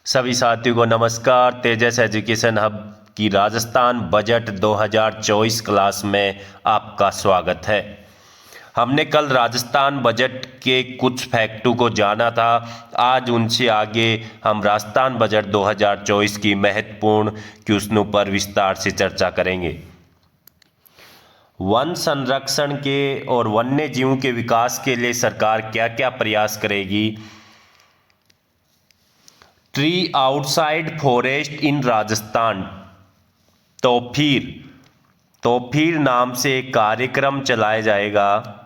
सभी साथियों को नमस्कार। तेजस एजुकेशन हब की राजस्थान बजट 2024 क्लास में आपका स्वागत है। हमने कल राजस्थान बजट के कुछ फैक्टों को जाना था। आज उनसे आगे हम राजस्थान बजट 2024 की महत्वपूर्ण क्वेश्चनों पर विस्तार से चर्चा करेंगे। वन संरक्षण के और वन्य जीवों के विकास के लिए सरकार क्या क्या प्रयास करेगी। Tree outside forest in Rajasthan, TOFIR नाम से एक कार्यक्रम चलाया जाएगा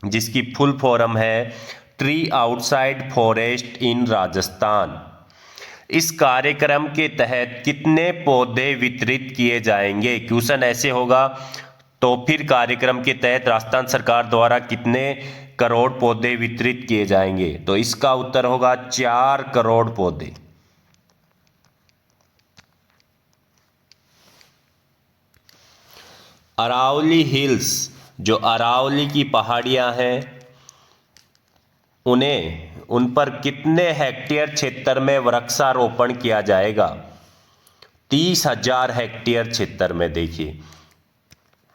जिसकी फुल फॉर्म है tree outside forest in Rajasthan. इस कार्यक्रम के तहत कितने पौधे वितरित किए जाएंगे। क्वेश्चन ऐसे होगा, तोफीर कार्यक्रम के तहत राजस्थान सरकार द्वारा कितने करोड़ पौधे वितरित किए जाएंगे। तो इसका उत्तर होगा 4 करोड़ पौधे। अरावली हिल्स, जो अरावली की पहाड़ियां हैं, उन पर कितने हेक्टेयर क्षेत्र में वृक्षारोपण किया जाएगा। 30,000 हेक्टेयर क्षेत्र में। देखिए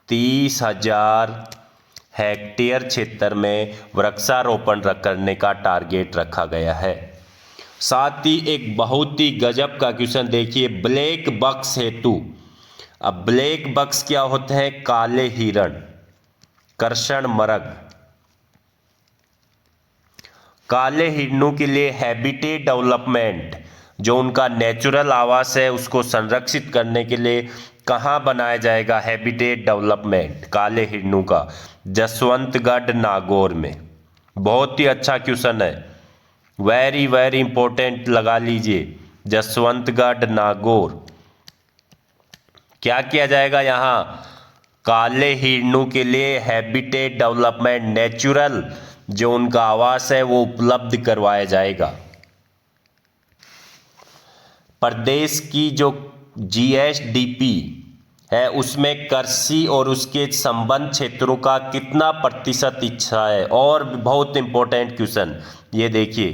30,000 हेक्टेयर क्षेत्र में वृक्षारोपण करने का टारगेट रखा गया है। साथ ही एक बहुत ही गजब का क्वेश्चन देखिए, ब्लैक बक्स हेतु। अब ब्लैक बक्स क्या होते हैं? काले हिरण, कृष्ण मृग। काले हिरणों के लिए हैबिटेट डेवलपमेंट, जो उनका नेचुरल आवास है, उसको संरक्षित करने के लिए कहाँ बनाया जाएगा हैबिटेट डेवलपमेंट काले हिरणों का? जसवंतगढ़ नागौर में। बहुत ही अच्छा क्वेश्चन है, वेरी वेरी इंपॉर्टेंट, लगा लीजिए। जसवंतगढ़ नागौर। क्या किया जाएगा यहाँ? काले हिरणों के लिए हैबिटेट डेवलपमेंट, नेचुरल जो उनका आवास है वो उपलब्ध करवाया जाएगा। प्रदेश की जो जीएसडीपी है उसमें कृषि और उसके संबंध क्षेत्रों का कितना प्रतिशत हिस्सा है। और बहुत इंपॉर्टेंट क्वेश्चन ये देखिए,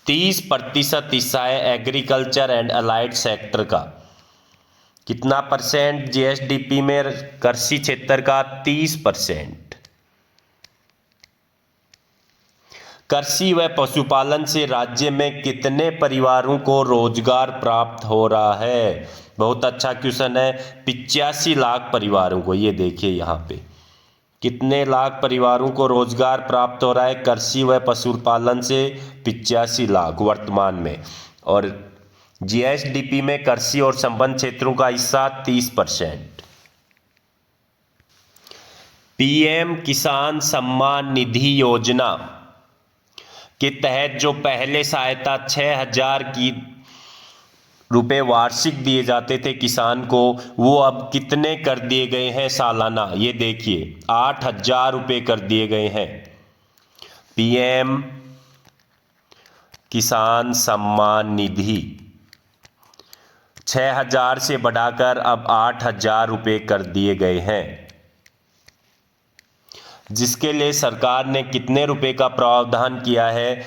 30% हिस्सा है एग्रीकल्चर एंड अलाइड सेक्टर का। कितना परसेंट जीएसडीपी में कृषि क्षेत्र का? 30%। कृषि व पशुपालन से राज्य में कितने परिवारों को रोजगार प्राप्त हो रहा है? बहुत अच्छा क्वेश्चन है, 85 लाख परिवारों को। ये देखिए यहाँ पे कितने लाख परिवारों को रोजगार प्राप्त हो रहा है कृषि व पशुपालन से? 85 लाख वर्तमान में। और जीएसडीपी में कृषि और संबंध क्षेत्रों का हिस्सा 30%। पीएम किसान सम्मान निधि योजना के तहत जो पहले सहायता 6,000 की रुपए वार्षिक दिए जाते थे किसान को, वो अब कितने कर दिए गए हैं सालाना? ये देखिए 8,000 रुपये कर दिए गए हैं। पीएम किसान सम्मान निधि 6,000 से बढ़ाकर अब 8,000 रुपये कर दिए गए हैं, जिसके लिए सरकार ने कितने रुपए का प्रावधान किया है?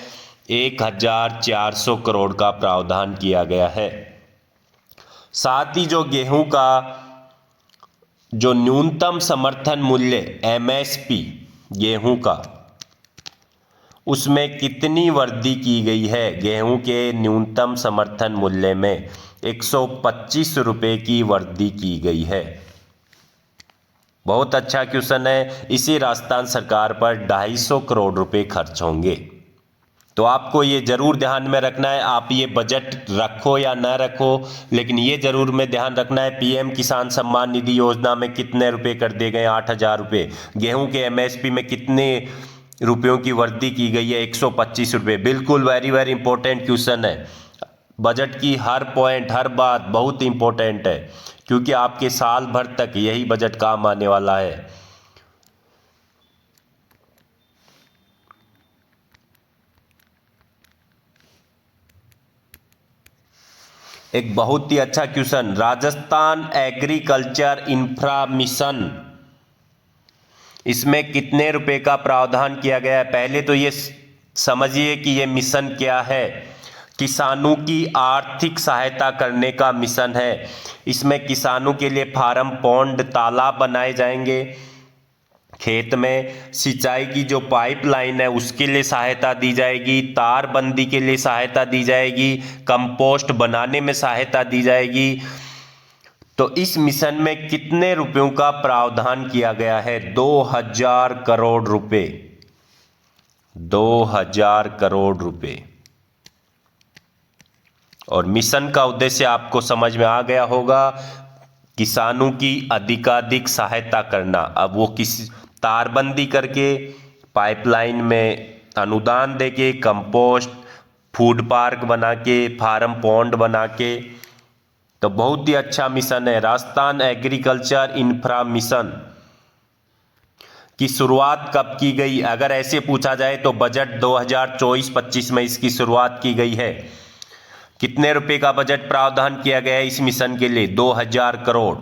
1,400 करोड़ का प्रावधान किया गया है। साथ ही जो गेहूं का जो न्यूनतम समर्थन मूल्य एमएसपी गेहूं का, उसमें कितनी वृद्धि की गई है? गेहूं के न्यूनतम समर्थन मूल्य में 125 रुपये की वृद्धि की गई है। बहुत अच्छा क्वेश्चन है। इसी राजस्थान सरकार पर 250 करोड़ रुपए खर्च होंगे। तो आपको ये जरूर ध्यान में रखना है, आप ये बजट रखो या ना रखो, लेकिन ये जरूर में ध्यान रखना है पीएम किसान सम्मान निधि योजना में कितने रुपए कर दिए गए? 8,000 रुपये। गेहूं के एमएसपी में कितने रुपयों की वृद्धि की गई है? 125 रुपये। बिल्कुल वेरी वेरी इंपॉर्टेंट क्वेश्चन है। बजट की हर पॉइंट, हर बात बहुत इंपॉर्टेंट है, क्योंकि आपके साल भर तक यही बजट काम आने वाला है। एक बहुत ही अच्छा question, Rajasthan agriculture infra mission, इसमें कितने रुपए का प्रावधान किया गया है? पहले तो ये समझिए कि ये मिशन क्या है। किसानों की आर्थिक सहायता करने का मिशन है। इसमें किसानों के लिए फार्म पॉन्ड तालाब बनाए जाएंगे, खेत में सिंचाई की जो पाइपलाइन है उसके लिए सहायता दी जाएगी, तारबंदी के लिए सहायता दी जाएगी, कंपोस्ट बनाने में सहायता दी जाएगी। तो इस मिशन में कितने रुपयों का प्रावधान किया गया है? 2000 करोड़ रुपए, 2000 करोड़ रुपए। और मिशन का उद्देश्य आपको समझ में आ गया होगा, किसानों की अधिकाधिक सहायता करना। अब वो किस तारबंदी करके, पाइपलाइन में अनुदान देके, कंपोस्ट, फूड पार्क बना के, फार्म पॉन्ड बना के, तो बहुत ही अच्छा मिशन है। राजस्थान एग्रीकल्चर इंफ्रा मिशन की शुरुआत कब की गई? अगर ऐसे पूछा जाए तो बजट 2024-25 में इसकी शुरुआत की गई है। कितने रुपए का बजट प्रावधान किया गया है इस मिशन के लिए? 2000 करोड़।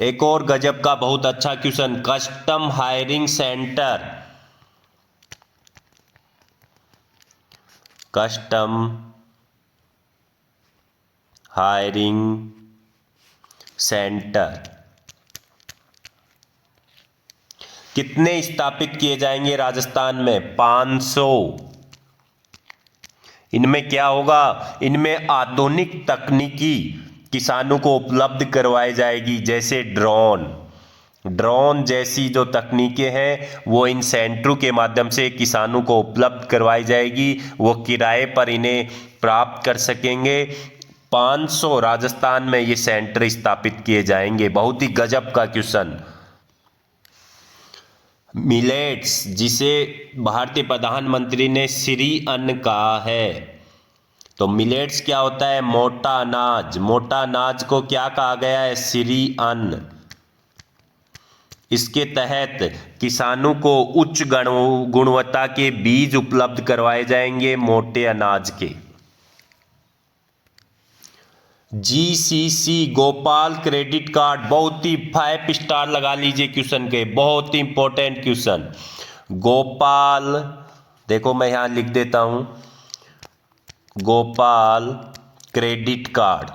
एक और गजब का बहुत अच्छा question, custom hiring centre, custom hiring centre कितने स्थापित किए जाएंगे राजस्थान में? 500। इनमें क्या होगा? इनमें आधुनिक तकनीकी किसानों को उपलब्ध करवाई जाएगी, जैसे ड्रोन जैसी जो तकनीकें हैं वो इन सेंटरों के माध्यम से किसानों को उपलब्ध करवाई जाएगी, वो किराए पर इन्हें प्राप्त कर सकेंगे। 500 राजस्थान में ये सेंटर स्थापित किए जाएंगे। बहुत ही गजब का क्वेश्चन। मिलेट्स, जिसे भारतीय प्रधानमंत्री ने श्री अन्न कहा है, तो मिलेट्स क्या होता है? मोटा अनाज। मोटा अनाज को क्या कहा गया है? श्री अन्न। इसके तहत किसानों को उच्च गुणवत्ता के बीज उपलब्ध करवाए जाएंगे मोटे अनाज के। जीसीसी गोपाल क्रेडिट कार्ड, बहुत ही 5 स्टार लगा लीजिए क्वेश्चन के, बहुत ही इंपॉर्टेंट क्वेश्चन। गोपाल, देखो मैं यहां लिख देता हूं, गोपाल क्रेडिट कार्ड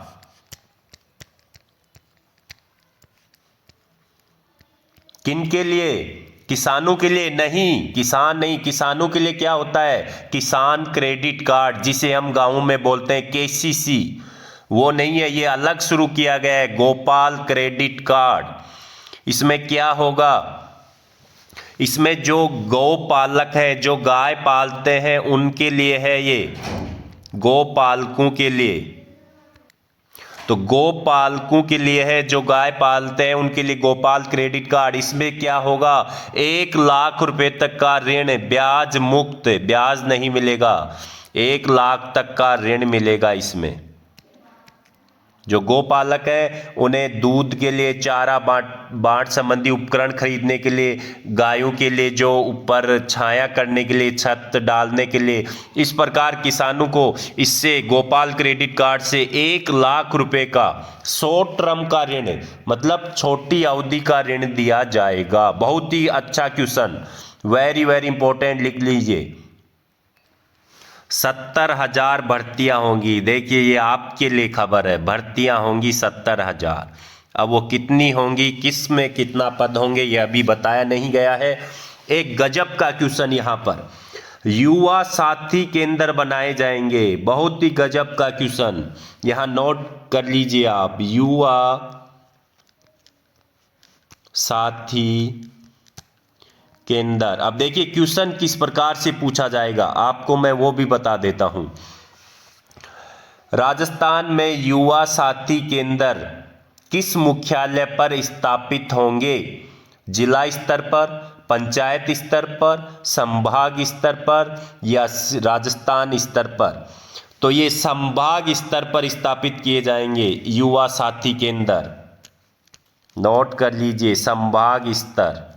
किन के लिए? किसानों के लिए नहीं, किसान नहीं, किसानों के लिए क्या होता है? किसान क्रेडिट कार्ड, जिसे हम गांव में बोलते हैं केसीसी, वो नहीं है, ये अलग शुरू किया गया है, गोपाल क्रेडिट कार्ड। इसमें क्या होगा? इसमें जो गौ पालक है, जो गाय पालते हैं, उनके लिए है ये, गोपालकों के लिए। तो गोपालकों के लिए है, जो गाय पालते हैं उनके लिए गोपाल क्रेडिट कार्ड। इसमें क्या होगा? 1 लाख रुपए तक का ऋण, ब्याज मुक्त, ब्याज नहीं मिलेगा, 1 लाख तक का ऋण मिलेगा इसमें। जो गोपालक है उन्हें दूध के लिए, चारा बाट संबंधी उपकरण खरीदने के लिए, गायों के लिए जो ऊपर छाया करने के लिए, छत डालने के लिए, इस प्रकार किसानों को इससे गोपाल क्रेडिट कार्ड से 1 लाख रुपए का शॉर्ट टर्म का ऋण, मतलब छोटी अवधि का ऋण दिया जाएगा। बहुत ही अच्छा क्वेश्चन, वेरी वेरी इंपॉर्टेंट, लिख लीजिए। 70,000 भर्तियां होंगी। देखिए ये आपके लिए खबर है, भर्तियां होंगी 70,000। अब वो कितनी होंगी, किस में कितना पद होंगे, ये अभी बताया नहीं गया है। एक गजब का क्वेश्चन यहां पर, युवा साथी केंद्र बनाए जाएंगे। बहुत ही गजब का क्वेश्चन, यहां नोट कर लीजिए आप, युवा साथी केंद्र। अब देखिए क्वेश्चन किस प्रकार से पूछा जाएगा, आपको मैं वो भी बता देता हूं। राजस्थान में युवा साथी केंद्र किस मुख्यालय पर स्थापित होंगे? जिला स्तर पर, पंचायत स्तर पर, संभाग स्तर पर, या राजस्थान स्तर पर? तो ये संभाग स्तर पर स्थापित किए जाएंगे युवा साथी केंद्र, नोट कर लीजिए, संभाग स्तर।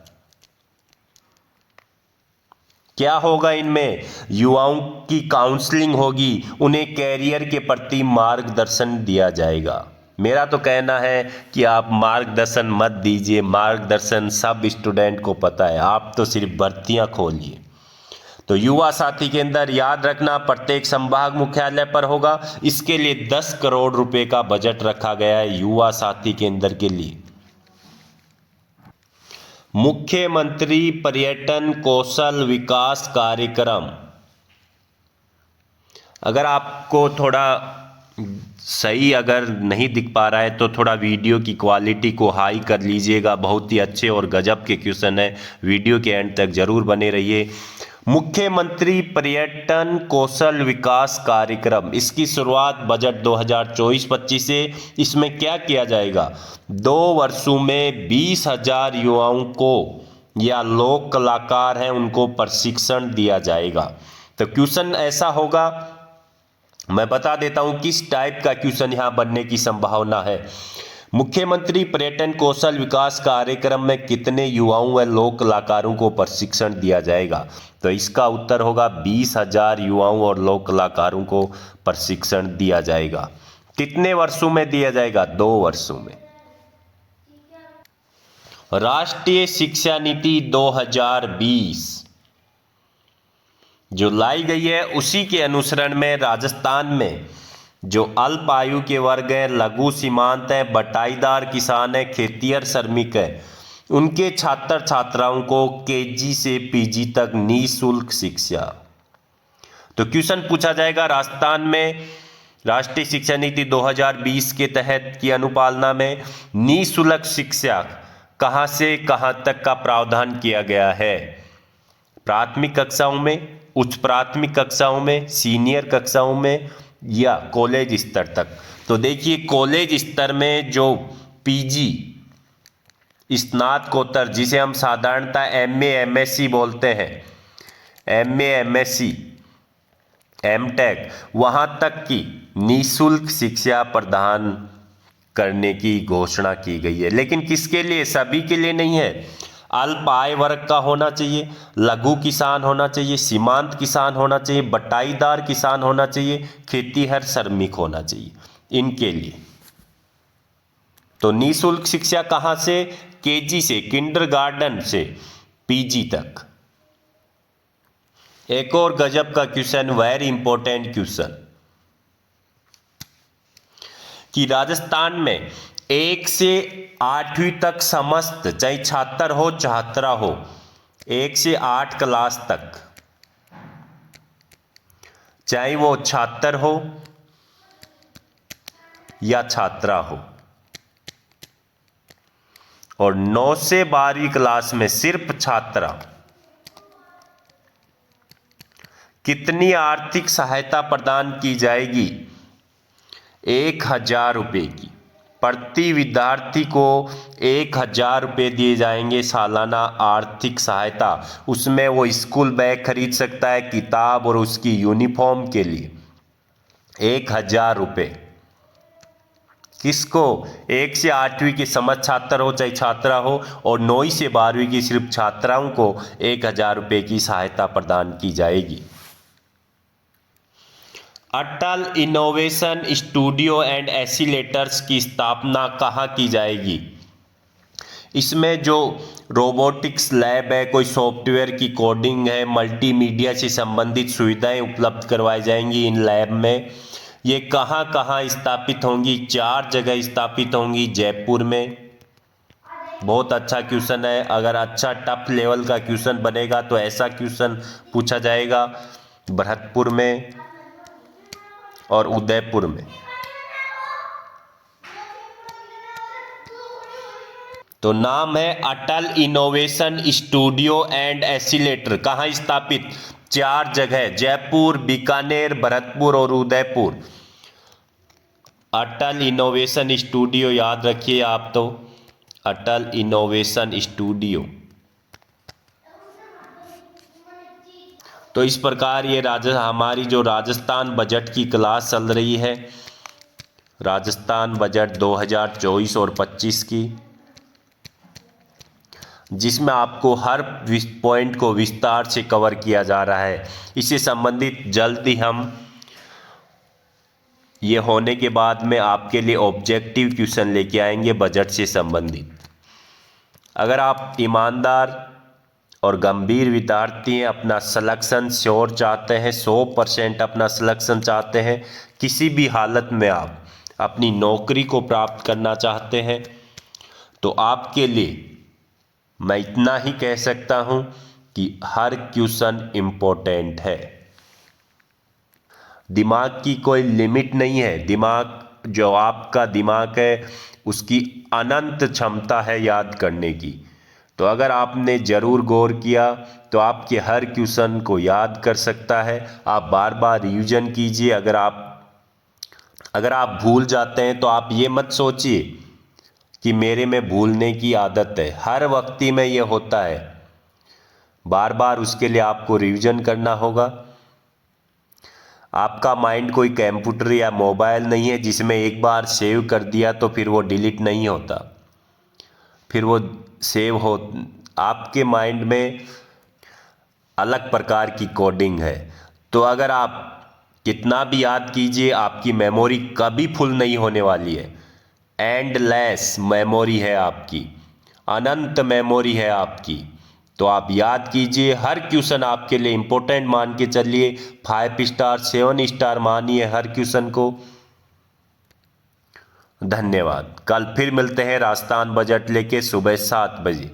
क्या होगा इनमें? युवाओं की काउंसलिंग होगी, उन्हें कैरियर के प्रति मार्गदर्शन दिया जाएगा। मेरा तो कहना है कि आप मार्गदर्शन मत दीजिए, मार्गदर्शन सब स्टूडेंट को पता है, आप तो सिर्फ भर्तियां खोलिए। तो युवा साथी के अंदर याद रखना प्रत्येक संभाग मुख्यालय पर होगा। इसके लिए 10 करोड़ रुपए का बजट रखा गया है युवा साथी के अंदर के लिए। मुख्यमंत्री पर्यटन कौशल विकास कार्यक्रम, अगर आपको थोड़ा सही अगर नहीं दिख पा रहा है तो थोड़ा वीडियो की क्वालिटी को हाई कर लीजिएगा। बहुत ही अच्छे और गजब के क्वेश्चन है, वीडियो के एंड तक जरूर बने रहिए। मुख्यमंत्री पर्यटन कौशल विकास कार्यक्रम, इसकी शुरुआत बजट 2024-25 से। इसमें क्या किया जाएगा? 2 वर्षों में 20,000 युवाओं को या लोक कलाकार हैं उनको प्रशिक्षण दिया जाएगा। तो क्वेश्चन ऐसा होगा, मैं बता देता हूं किस टाइप का क्वेश्चन यहां बनने की संभावना है। मुख्यमंत्री पर्यटन कौशल विकास कार्यक्रम में कितने युवाओं व लोक कलाकारों को प्रशिक्षण दिया जाएगा? तो इसका उत्तर होगा 20,000 युवाओं और लोक कलाकारों को प्रशिक्षण दिया जाएगा। कितने वर्षों में दिया जाएगा? 2 वर्षों में। राष्ट्रीय शिक्षा नीति 2020 जो लाई गई है उसी के अनुसरण में राजस्थान में जो अल्प आयु के वर्ग हैं, लघु सीमांत हैं, बटाईदार किसान हैं, खेतिहर श्रमिक हैं, उनके छात्र छात्राओं को केजी से पीजी तक निःशुल्क शिक्षा। तो क्वेश्चन पूछा जाएगा राजस्थान में राष्ट्रीय शिक्षा नीति 2020 के तहत की अनुपालना में निःशुल्क शिक्षा कहां से कहां तक का प्रावधान किया गया है? प्राथमिक कक्षाओं में, उच्च प्राथमिक कक्षाओं में, सीनियर कक्षाओं में या कॉलेज स्तर तक। तो देखिए कॉलेज स्तर में जो पीजी स्नातकोत्तर जिसे हम साधारणतः एमए एमएससी बोलते हैं, एमए एमएससी एमटेक, वहां तक की निःशुल्क शिक्षा प्रदान करने की घोषणा की गई है। लेकिन किसके लिए? सभी के लिए नहीं है। अल्प आय वर्ग का होना चाहिए, लघु किसान होना चाहिए, सीमांत किसान होना चाहिए, बटाईदार किसान होना चाहिए, खेतीहर श्रमिक होना चाहिए, इनके लिए। तो निःशुल्क शिक्षा कहां से? केजी से, किंडरगार्टन से पीजी तक। एक और गजब का क्वेश्चन, वेरी इंपॉर्टेंट क्वेश्चन, कि राजस्थान में 1 से 8वीं तक समस्त, चाहे छात्र हो छात्रा हो, 1 से 8 क्लास तक, चाहे वो छात्र हो या छात्रा हो, और 9 से 12वीं क्लास में सिर्फ छात्रा, कितनी आर्थिक सहायता प्रदान की जाएगी? 1,000 रुपये की। प्रति विद्यार्थी को 1,000 रुपये दिए जाएंगे सालाना आर्थिक सहायता। उसमें वो स्कूल बैग खरीद सकता है, किताब और उसकी यूनिफॉर्म के लिए 1,000 रुपये। किसको? 1 से 8वीं के समस्त छात्र हो चाहे छात्रा हो, और 9वीं से 12वीं की सिर्फ छात्राओं को 1,000 रुपये की सहायता प्रदान की जाएगी। अटल इनोवेशन स्टूडियो एंड एक्सीलेटर्स की स्थापना कहाँ की जाएगी? इसमें जो रोबोटिक्स लैब है, कोई सॉफ्टवेयर की कोडिंग है, मल्टीमीडिया से संबंधित सुविधाएं उपलब्ध करवाई जाएंगी इन लैब में। ये कहाँ कहाँ स्थापित होंगी? 4 जगह स्थापित होंगी। जयपुर में, बहुत अच्छा क्वेश्चन है, अगर अच्छा टफ लेवल का क्वेश्चन बनेगा तो ऐसा क्वेश्चन पूछा जाएगा। भरतपुर में और उदयपुर में। तो नाम है अटल इनोवेशन स्टूडियो एंड एक्सीलेटर। कहाँ स्थापित? 4 जगह, जयपुर, बीकानेर, भरतपुर और उदयपुर। अटल इनोवेशन स्टूडियो याद रखिए आप, तो अटल इनोवेशन स्टूडियो। तो इस प्रकार ये हमारी जो राजस्थान बजट की क्लास चल रही है, राजस्थान बजट 2024 और 25 की, जिसमें आपको हर पॉइंट को विस्तार से कवर किया जा रहा है। इससे संबंधित जल्द ही हम ये होने के बाद में आपके लिए ऑब्जेक्टिव क्वेश्चन लेके आएंगे बजट से संबंधित। अगर आप ईमानदार और गंभीर विद्यार्थी हैं, अपना सिलेक्शन श्योर चाहते हैं, 100% अपना सिलेक्शन चाहते हैं, किसी भी हालत में आप अपनी नौकरी को प्राप्त करना चाहते हैं, तो आपके लिए मैं इतना ही कह सकता हूं कि हर क्वेश्चन इम्पोर्टेंट है। दिमाग की कोई लिमिट नहीं है। दिमाग, जो आपका दिमाग है, उसकी अनंत क्षमता है याद करने की। तो अगर आपने ज़रूर गौर किया तो आपके हर क्वेश्चन को याद कर सकता है। आप बार बार रिवीजन कीजिए। अगर आप भूल जाते हैं तो आप ये मत सोचिए कि मेरे में भूलने की आदत है। हर व्यक्ति में ये होता है। बार बार उसके लिए आपको रिवीजन करना होगा। आपका माइंड कोई कंप्यूटर या मोबाइल नहीं है जिसमें एक बार सेव कर दिया तो फिर वो डिलीट नहीं होता, फिर वो सेव हो। आपके माइंड में अलग प्रकार की कोडिंग है। तो अगर आप कितना भी याद कीजिए, आपकी मेमोरी कभी फुल नहीं होने वाली है। एंडलेस मेमोरी है आपकी, अनंत मेमोरी है आपकी। तो आप याद कीजिए, हर क्वेश्चन आपके लिए इंपॉर्टेंट मान के चलिए। 5 स्टार 7 स्टार मानिए हर क्वेश्चन को। धन्यवाद। कल फिर मिलते हैं राजस्थान बजट लेके सुबह 7 बजे।